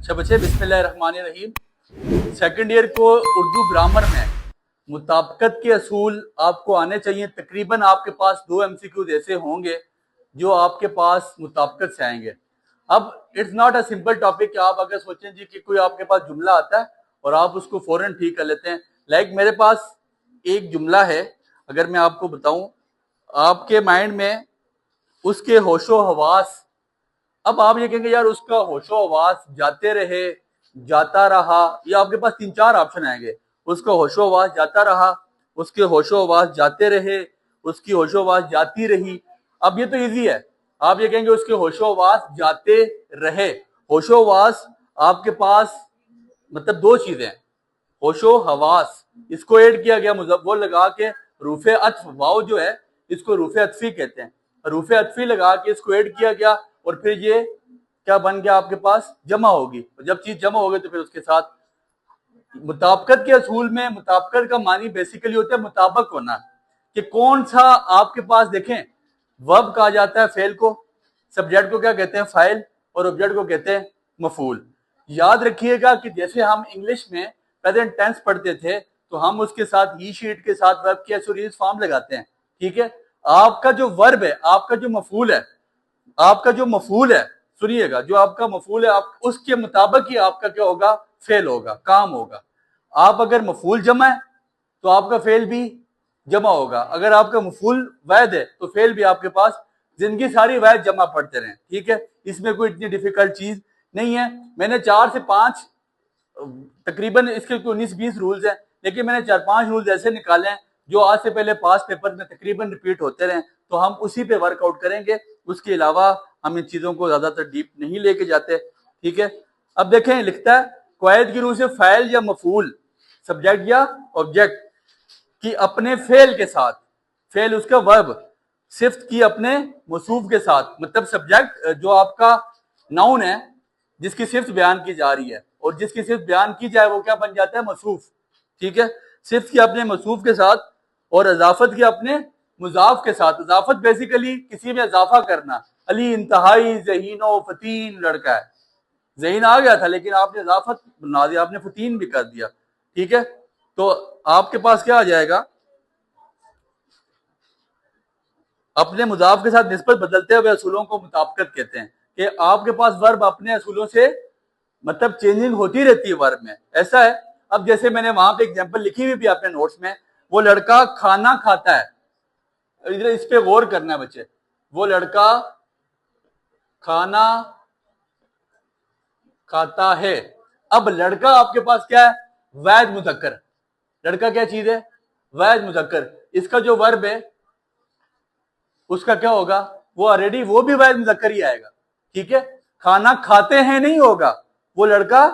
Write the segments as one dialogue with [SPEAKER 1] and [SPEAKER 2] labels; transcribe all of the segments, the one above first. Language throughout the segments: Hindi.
[SPEAKER 1] अच्छा बच्चे, बिस्मिल्लाहिर्रहमानिर्रहीम। सेकंड ईयर को उर्दू ग्रामर में मुताबिकत के असूल आपको आने चाहिए। तकरीबन आपके पास 2 MCQs ऐसे होंगे जो आपके पास मुताबिकत से आएंगे। अब it's not a simple topic कि आप अगर सोचें जी कि कोई आपके पास जुमला आता है और आप उसको फौरन ठीक कर लेते हैं। लाइक मेरे पास एक जुमला है, अगर मैं आपको बताऊं, आपके माइंड में उसके होशो हवास, अब आप ये कहेंगे यार उसका होशो हवास जाते रहे, जाता रहा, ये आपके पास 3-4 ऑप्शन आएंगे। उसका होशो हवास जाता रहा, उसके होशो हवास जाते रहे, उसकी होशो हवास जाती रही। अब ये तो इजी है, आप ये कहेंगे उसके होशो हवास जाते रहे। होशो हवास आपके पास मतलब 2 चीजें हैं, होशो हवास, इसको ऐड किया गया मुजव्वल लगा के, रूफे अत्फ वाव जो है इसको रूफे अत्फी कहते हैं, रूफे अत्फी लगा के इसको ऐड किया गया और फिर ये क्या बन गया, आपके पास जमा होगी। जब चीज जमा होगी तो फिर उसके साथ मुताबिकत के असूल में, मुताबिकत का मानी बेसिकली होता है मुताबिक होना, कि कौन सा आपके पास देखें वर्ब कहा जाता है फेल को, सब्जेक्ट को क्या कहते हैं फाइल, और ऑब्जेक्ट को कहते हैं मफूल। याद रखिएगा कि जैसे हम इंग्लिश में प्रेजेंट टेंस पढ़ते थे तो हम उसके साथ ही शीट के साथ वर्ब की एसोरीज फॉर्म लगाते हैं, ठीक है। आपका जो वर्ब है, आपका जो मफूल है, आपका जो मफूल है, सुनिएगा, जो आपका मफूल है आप उसके मुताबिक ही आपका क्या होगा, फेल होगा, काम होगा। आप अगर मफूल जमा है तो आपका फेल भी जमा होगा, अगर आपका मफूल वैद है तो फेल भी आपके पास जिंदगी सारी वैद जमा पढ़ते रहें, ठीक है। इसमें कोई इतनी डिफिकल्ट चीज नहीं है। मैंने 4 से 5, तकरीबन इसके 19-20 रूल्स हैं, लेकिन मैंने 4-5 रूल्स ऐसे निकाले हैं जो आज से पहले पास पेपर में तकरीबन रिपीट होते रहे, तो हम उसी पे वर्कआउट करेंगे। उसके अलावा हम इन चीजों को ज्यादातर डीप नहीं लेके जाते, ठीक है। अब देखें, लिखता है क्वायद की रूह से फाइल या मफूल, सब्जेक्ट या ऑब्जेक्ट की अपने फेल के साथ, फेल उसका वर्ब, सिफ्त की अपने मौसूफ के साथ, मतलब सब्जेक्ट जो आपका नाउन है जिसकी सिर्फ बयान की जा रही है, और जिसकी सिर्फ बयान की जाए वो क्या बन जाता है, मौसूफ, ठीक है। सिर्फ की अपने मौसूफ के साथ और अजाफत के अपने मुजाफ के साथ। अजाफत बेसिकली किसी में इजाफा करना। अली इंतहाई ज़हीनो फतीन लड़का है, ज़हीन आ गया था लेकिन आपने इजाफत बना दिया, आपने फतीन भी कर दिया, ठीक है। तो आपके पास क्या आ जाएगा, अपने मुजाफ के साथ निस्बत बदलते हुए असूलों को मुताबिकत कहते हैं, कि आपके पास वर्ब अपने असूलों से मतलब चेंजिंग होती रहती है वर्ब में, ऐसा है। अब जैसे मैंने वहां पे एग्जांपल लिखी हुई भी अपने नोट्स में, वो लड़का खाना खाता है, इधर इस पे गौर करना है बच्चे, वो लड़का खाना खाता है। अब लड़का आपके पास क्या है, वैद मुजक्कर, लड़का क्या चीज है, वैद मुजक्कर। इसका जो वर्ब है उसका क्या होगा, वो ऑलरेडी वो भी वैद मुजक्कर ही आएगा, ठीक है। खाना खाते हैं नहीं होगा, वो लड़का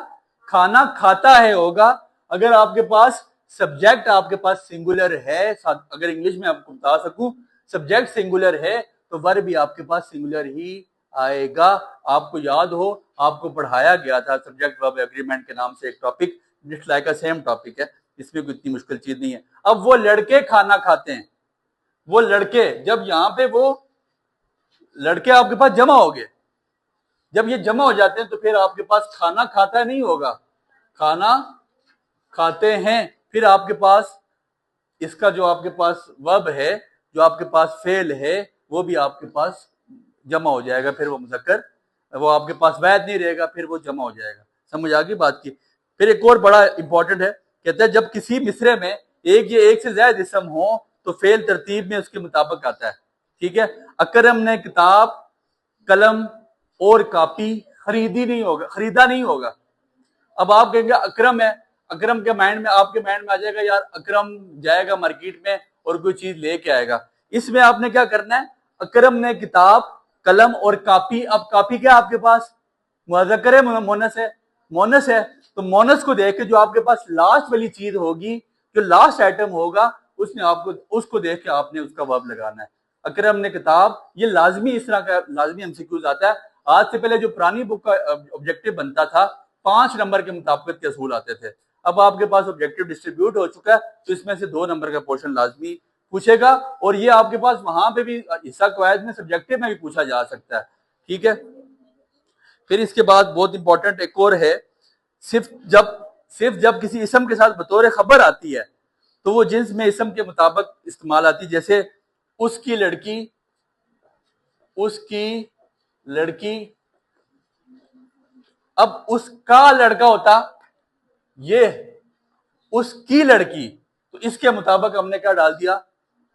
[SPEAKER 1] खाना खाता है होगा। अगर आपके पास सब्जेक्ट आपके पास सिंगुलर है, अगर इंग्लिश में आपको बता सकूं सब्जेक्ट सिंगुलर है तो वर्ब भी आपके पास सिंगुलर ही आएगा। आपको याद हो, आपको पढ़ाया गया था सब्जेक्ट वर्ब एग्रीमेंट के नाम से एक topic, it's like a same topic है, इसमें कोई इतनी मुश्किल चीज नहीं है। अब वो लड़के खाना खाते हैं, वो लड़के, जब यहां पे वो लड़के आपके पास जमा हो गए, जब ये जमा हो जाते हैं तो फिर आपके पास खाना खाता नहीं होगा, खाना खाते हैं। फिर आपके पास इसका जो आपके पास वर्ब है, जो आपके पास फेल है, वो भी आपके पास जमा हो जाएगा, फिर वो मुजक्कर, वो आपके पास वैद नहीं रहेगा, फिर वो जमा हो जाएगा। समझ आ गई बात की। फिर एक और बड़ा इंपॉर्टेंट है, कहते हैं जब किसी मिसरे में एक या एक से ज्यादा इसम हो तो फेल तरतीब में उसके मुताबिक आता है, ठीक है। अकरम ने किताब, कलम और कॉपी खरीदी नहीं होगा, खरीदा नहीं होगा। अब आप कहेंगे अकरम है, अकरम के माइंड में, आपके माइंड में आ जाएगा यार अकरम जाएगा मार्केट में और कोई चीज लेके आएगा। इसमें आपने क्या करना है, अकरम ने किताब, कलम और कॉपी। अब कॉपी क्या आपके पास, मुज़क्कर है मोनस है, मोनस है, तो मोनस को देख के जो आपके पास लास्ट वाली चीज होगी, जो लास्ट आइटम होगा, उसने आपको उसको देख के आपने उसका वर्ब लगाना है। अकरम ने किताब, ये लाजमी इस तरह का लाजमी एमसीक्यूज आता है। आज से पहले जो पुरानी बुक का ऑब्जेक्टिव बनता था 5 नंबर के मुताबिक के असूल आते थे, अब आपके पास ऑब्जेक्टिव डिस्ट्रीब्यूट हो चुका है तो इसमें से 2 नंबर का पोर्शन लाजमी पूछेगा, और ये आपके पास वहां पे भी हिस्सा क्वायद में सब्जेक्टिव में भी पूछा जा सकता है, ठीक है। फिर इसके बाद बहुत इंपॉर्टेंट एक और है, सिर्फ जब किसी इसम के साथ बतौर खबर आती है तो वो जिन्स में इसम के मुताबिक इस्तेमाल आती है। जैसे उसकी लड़की, उसकी लड़की, अब उसका लड़का होता, ये उसकी लड़की, तो इसके मुताबिक हमने क्या डाल दिया,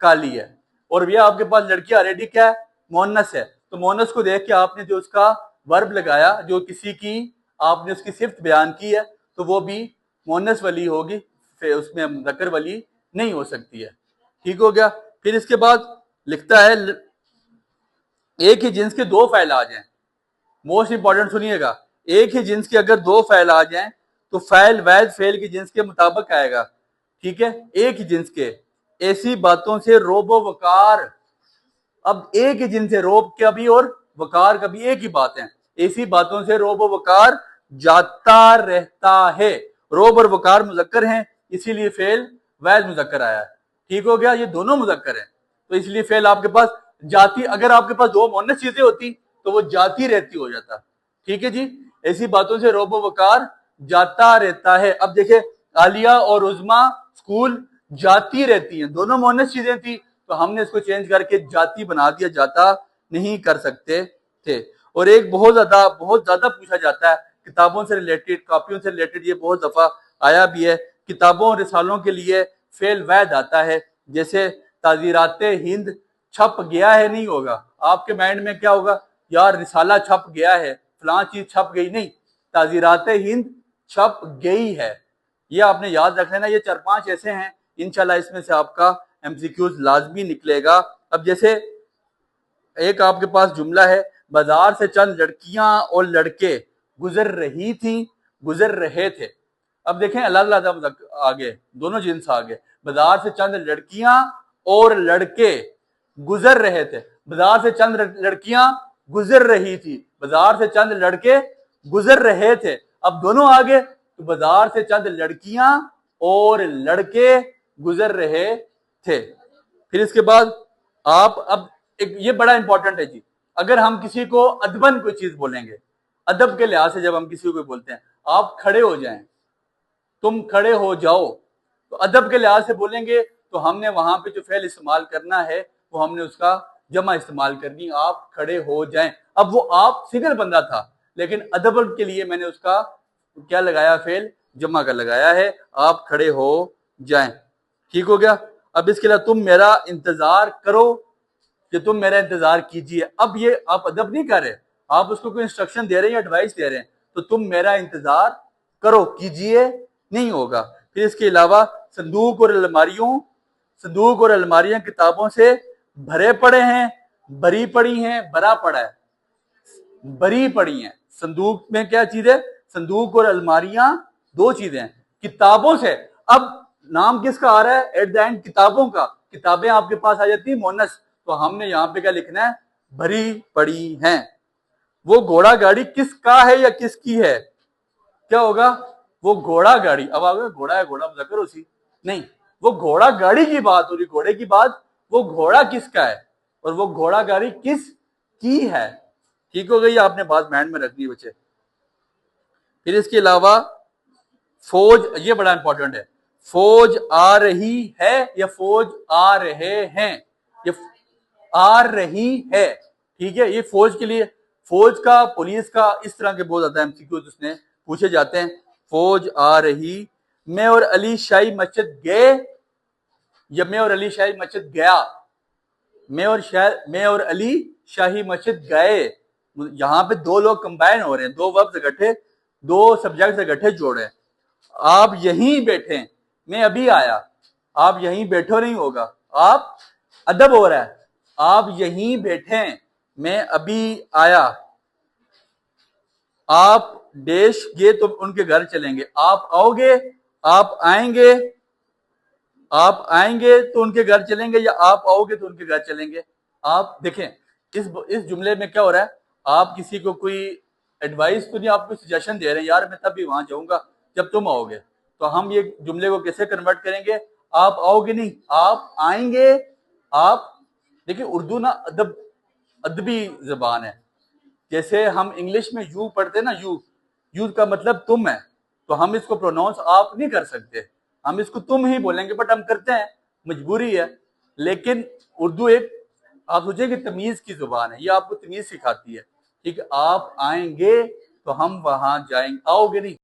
[SPEAKER 1] काली है। और ये आपके पास लड़की ऑलरेडी क्या है, मोहन्नस है, तो मोहन्नस को देख के आपने जो उसका वर्ब लगाया, जो किसी की आपने उसकी सिफ्त बयान की है, तो वो भी मोहन्नस वाली होगी, फिर उसमें मुज़क्कर वाली नहीं हो सकती है। ठीक हो गया। फिर इसके बाद लिखता है एक ही जिन्स के दो फ़ैल आ जाएं, मोस्ट इंपॉर्टेंट सुनिएगा, एक ही जिन्स के अगर दो फ़ैल आ जाएं तो फ़ैल वैद फ़ेल के जिन्स के मुताबिक आएगा। ठीक है, एक ही जिन्स के, ऐसी बातों से रोबो वकार, अब एक ही जिन्स से रोब का भी और वकार का भी एक ही बात है, ऐसी बातों से रोबो वकार जाता रहता है। रोब और वकार मुज़क्कर हैं, इसीलिए फेल वैद मुज़क्कर आया है। ठीक हो गया, ये दोनों मुज़क्कर हैं, तो इसलिए फेल आपके पास जाती, अगर आपके पास दो मुअन्नस चीजें होती तो वो जाती रहती हो जाता। ठीक है जी, ऐसी बातों से रोबो वकार जाता रहता है। अब देखे, आलिया और उज़मा स्कूल जाती रहती हैं, दोनों मुअन्नस चीजें थी, तो हमने इसको चेंज करके जाती बना दिया, जाता नहीं कर सकते थे। और एक बहुत ज्यादा पूछा जाता है किताबों से रिलेटेड, कॉपियों से रिलेटेड, ये बहुत दफा आया भी है, किताबों रिसालों के लिए फेल वैद आता है। जैसे ताज़ीराते हिंद छप गया है, नहीं होगा, आपके माइंड में क्या होगा, यार रिसाला छप गया है, फलां चीज छप गई, नहीं, ताज़ीराते हिंद छप गई है। ये आपने याद रख लेना। ये 4-5 ऐसे हैं, इंशाल्लाह इसमें से आपका एमसीक्यूज लाजमी निकलेगा। अब जैसे एक आपके पास जुमला है, बाजार से चंद लड़कियां और लड़के गुजर रही थी, गुजर रहे थे। अब देखें अलग-अलग आगे दोनों जिन्स आगे, बाजार से चंद लड़कियां और लड़के गुजर रहे थे, बाजार से चंद लड़कियां गुजर रही थी, बाजार से चंद लड़के गुजर रहे थे। अब दोनों आगे, तो बाजार से चंद लड़कियां और लड़के गुजर रहे थे। फिर इसके बाद आप, अब एक ये बड़ा इंपॉर्टेंट है जी, अगर हम किसी को अदबन कोई चीज बोलेंगे, अदब के लिहाज से जब हम किसी को बोलते हैं, आप खड़े हो जाएं, तुम खड़े हो जाओ, तो अदब के लिहाज से बोलेंगे, तो हमने वहां पे जो फेल इस्तेमाल करना है वो हमने उसका जमा इस्तेमाल करनी, आप खड़े हो जाएं। अब वो आप सिंगल बंदा था, लेकिन अदब के लिए मैंने उसका क्या लगाया, फेल जमा का लगाया है, आप खड़े हो जाएं। ठीक हो गया। अब इसके लिए तुम मेरा इंतजार करो, कि तुम मेरा इंतजार कीजिए। अब ये आप अदब नहीं कर रहे, आप उसको कोई इंस्ट्रक्शन दे रहे हैं या एडवाइस दे रहे हैं, तो तुम मेरा इंतजार करो, कीजिए नहीं होगा। फिर इसके अलावा संदूक और अलमारियां किताबों से भरे पड़े हैं, भरी पड़ी हैं, भरा पड़ा है, भरी पड़ी हैं। संदूक में क्या चीज है, संदूक और अलमारियां दो चीजें हैं, किताबों से। अब नाम किसका आ रहा है एट द एंड, किताबों का, किताबें आपके पास आ जाती है मोनस, तो हमने यहां पे क्या लिखना है, भरी पड़ी हैं। वो घोड़ा गाड़ी किसका है या किसकी है, क्या होगा, वो घोड़ा गाड़ी, अब आ गया घोड़ा है, घोड़ा मुज़क्कर उसी, नहीं, वो घोड़ा गाड़ी की बात हो रही, घोड़े की बात, वो घोड़ा किसका है और वो घोड़ा गाड़ी किस की है। ठीक हो गई, आपने बात माइंड में रखनी बच्चे। फिर इसके अलावा फौज, ये बड़ा इंपॉर्टेंट है, फौज आ रही है या फौज आ रहे हैं, ये आ रही है। ठीक है, ये फौज के लिए, फौज का, पुलिस का, इस तरह के बहुत ज्यादा एमसीक्यूज उसने पूछे जाते हैं। फौज आ रही, मैं और अली शाही मस्जिद गए या मैं और अली शाही मस्जिद गया, मैं और अली शाही मस्जिद गए, यहां पे दो लोग कंबाइन हो रहे हैं, दो वर्ब्स इकट्ठे, दो सब्जेक्ट इकट्ठे जोड़े। आप यहीं बैठे, मैं अभी आया, आप यहीं बैठो नहीं होगा, आप अदब हो रहा है, आप यहीं बैठे, मैं अभी आया, आप देश गए तो उनके घर चलेंगे, आप आओगे, आप आएंगे, आप आएंगे तो उनके घर चलेंगे, या आप आओगे तो उनके घर चलेंगे। आप देखें इस जुमले में क्या हो रहा है, आप किसी को कोई एडवाइस तो नहीं, आपको सजेशन दे रहे हैं, यार मैं तभी वहां जाऊंगा जब तुम आओगे, तो हम ये जुमले को कैसे कन्वर्ट करेंगे, आप आओगे नहीं, आप आएंगे। आप देखिए, उर्दू ना अदबी जबान है, जैसे हम इंग्लिश में यू पढ़ते हैं ना, यू का मतलब तुम है, तो हम इसको प्रोनाउंस आप नहीं कर सकते, हम इसको तुम ही बोलेंगे, बट हम करते हैं, मजबूरी है। लेकिन उर्दू एक, आप सोचिए कि तमीज की जुबान है, ये आपको तमीज सिखाती है। ठीक है, आप आएंगे तो हम वहां जाएंगे, आओगे नहीं।